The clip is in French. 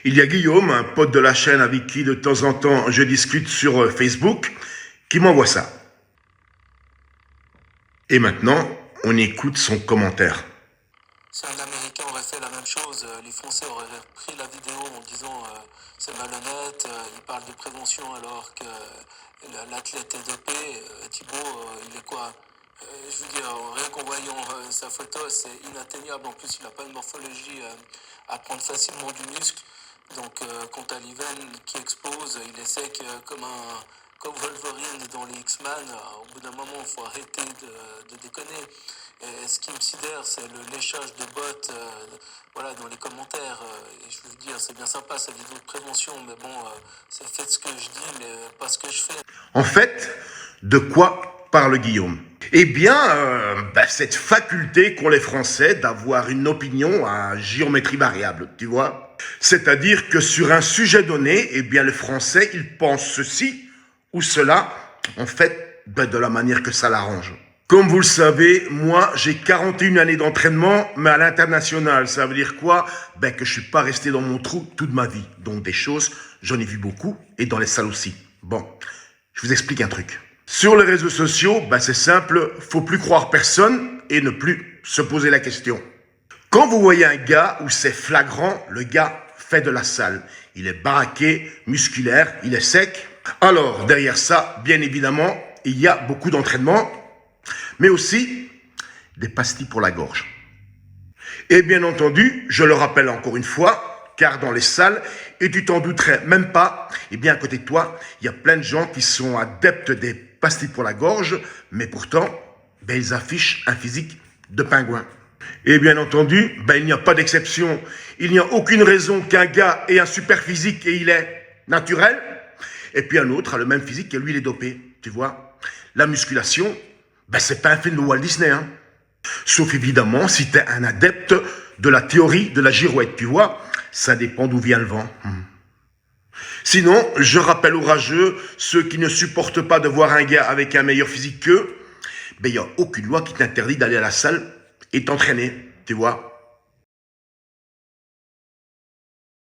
Il y a Guillaume, un pote de la chaîne avec qui de temps en temps je discute sur Facebook, qui m'envoie ça. Et maintenant, on écoute son commentaire. Si un Américain aurait fait la même chose, les Français auraient repris la vidéo en disant c'est malhonnête, il parle de prévention alors que l'athlète est dopé. Thibaut, il est quoi? Je veux dire, rien qu'en voyant sa photo, c'est inatteignable. En plus, il n'a pas une morphologie à prendre facilement du muscle. Donc, quant à l'Iven qui explose, il est sec comme Wolverine dans les X-Men. Au bout d'un moment, il faut arrêter de déconner. Et ce qui me sidère, c'est le léchage de bottes voilà, dans les commentaires. Et je veux dire, c'est bien sympa, cette vidéo de prévention, mais bon, c'est faites ce que je dis, mais pas ce que je fais. En fait, de quoi parle Guillaume? Eh bien, cette faculté qu'ont les Français d'avoir une opinion à géométrie variable, tu vois. C'est-à-dire que sur un sujet donné, eh bien, le Français, il pense ceci ou cela, en fait, de la manière que ça l'arrange. Comme vous le savez, moi, j'ai 41 années d'entraînement, mais à l'international. Ça veut dire quoi? Que je suis pas resté dans mon trou toute ma vie. Donc des choses, j'en ai vu beaucoup, et dans les salles aussi. Bon, je vous explique un truc. Sur les réseaux sociaux, c'est simple, faut plus croire personne et ne plus se poser la question. Quand vous voyez un gars où c'est flagrant, le gars fait de la salle. Il est baraqué, musculaire, il est sec. Alors, derrière ça, bien évidemment, il y a beaucoup d'entraînement, mais aussi des pastilles pour la gorge. Et bien entendu, je le rappelle encore une fois, car dans les salles, et tu t'en douterais même pas, eh bien à côté de toi, il y a plein de gens qui sont adeptes des pastilles pour la gorge, mais pourtant, ils affichent un physique de pingouin. Et bien entendu, il n'y a pas d'exception. Il n'y a aucune raison qu'un gars ait un super physique et il est naturel, et puis un autre a le même physique et lui il est dopé, tu vois. La musculation, c'est pas un film de Walt Disney, hein. Sauf évidemment si tu es un adepte de la théorie de la girouette, tu vois. Ça dépend d'où vient le vent. Sinon, je rappelle aux rageux, ceux qui ne supportent pas de voir un gars avec un meilleur physique qu'eux, il n'y a aucune loi qui t'interdit d'aller à la salle et t'entraîner, tu vois.